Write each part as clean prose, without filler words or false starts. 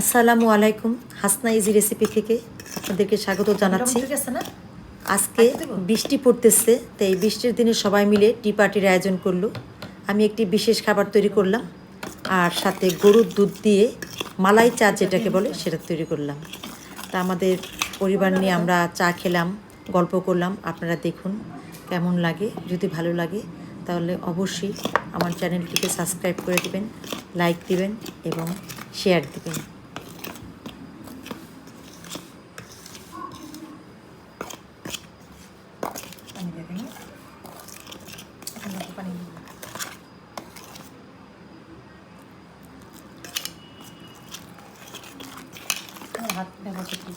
আসসালামু আলাইকুম, Hasna easy recipe থেকে আপনাদেরকে স্বাগত জানাচ্ছি। আজকে বৃষ্টি পড়তেছে, তাই বৃষ্টির দিনে সবাই মিলে টি পার্টির আয়োজন করলো। আমি একটি বিশেষ খাবার তৈরি করলাম, আর সাথে গরুর দুধ দিয়ে মালাই চা যেটাকে বলে সেটা তৈরি করলাম। তা আমাদের পরিবার নিয়ে আমরা চা খেলাম, গল্প করলাম। আপনারা দেখুন কেমন লাগে। যদি ভালো লাগে তাহলে অবশ্যই আমার চ্যানেলটিকে সাবস্ক্রাইব করে দিবেন, লাইক দিবেন এবং শেয়ার দিবেন। হাত ব্যবহার করতে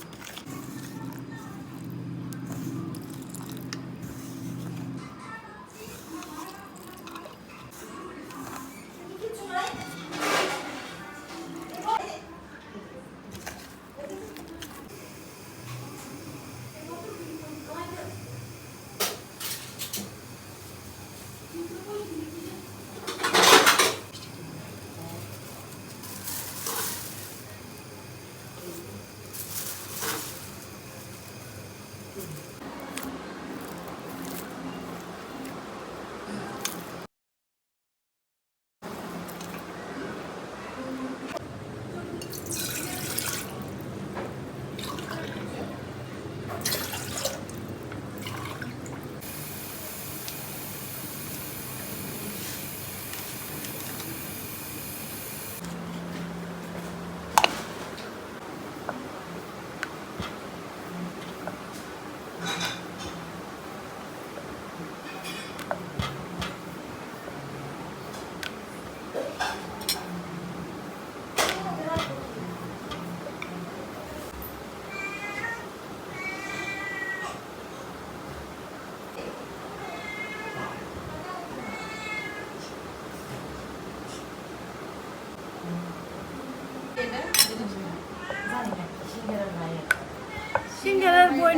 সিঙ্গারার বই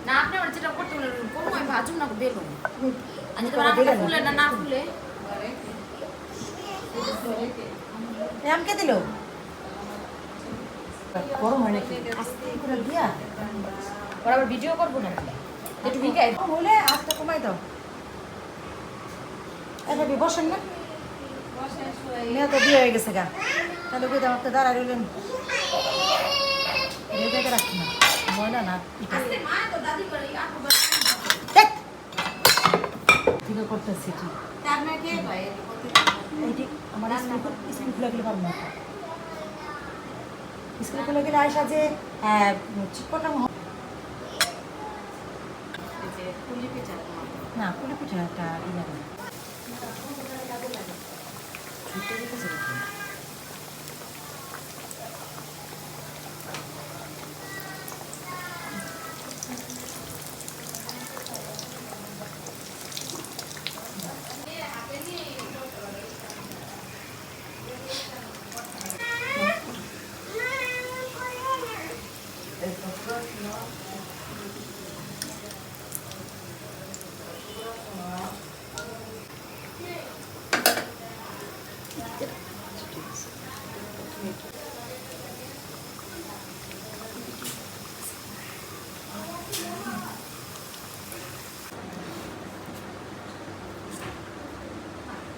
না আপনি আমার যেটা করতে বলেন কোন মই ভাজুম না বেলুন আমি তো রান্না ফুলে না ফুলে আমকে দিল গরম হয় নাকি আস্তে করে দিয়া ওরা আবার ভিডিও করবো না একটু ভিগাই হলে আস্তে কমাই দাও। এবার বসেন না, মেয়ে তো বিয়ে হয়ে গেছে গা, তাহলে বুঝতে আমার তো দাঁড়া রইলেন রেজাকে রাখছি না ময়লা না মা তো দাদি করে ঠিক করতেছি ঠিক তার না কে ভাই এইটি আমার স্কুল খুলে গেলে পারবো না, স্কুল খুলে গেলে আয়সা যে ঠিক করলাম পুলি পিঠা না পুলি পিঠা একটা ইয়ে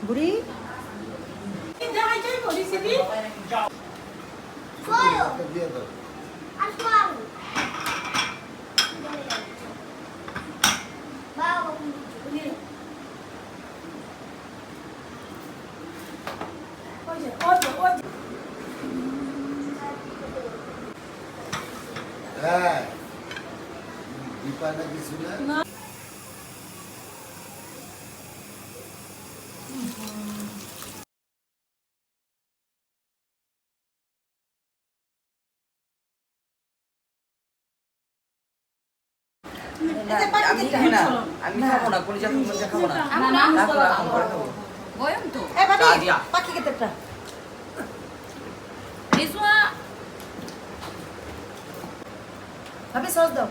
বুড়ি হ্যাঁ দীপা না কিছু না আমি খাই না, আমি খাবো না, কলিজা খাবো না। রাখো, রাখো, পরে খাবো। গয়ম তো এ ভাবি চা দিয়া। পাখি কেতেটা রিজওয়া ভাবি সস দাও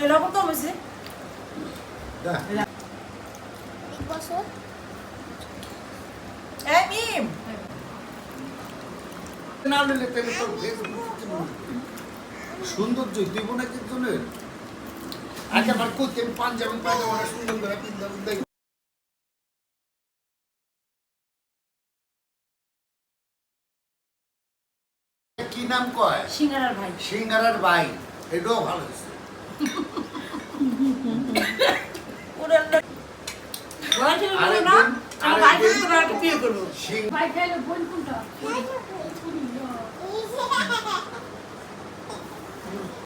এই লবণ কম হয়েছে যা এই মি না নিলে তাহলে তোর ফেসবুক সৌন্দর্য দিব না কিন্তু আগে আমার করতে আমি পাঞ্জাবি পায়জামা সুন্দর করে পিন্দাম কি নাম কয় সিঙ্গারার ভাই সিঙ্গারার ভাই এটাও ভালো হয়েছে ভাই খাইলে বোন কোনটা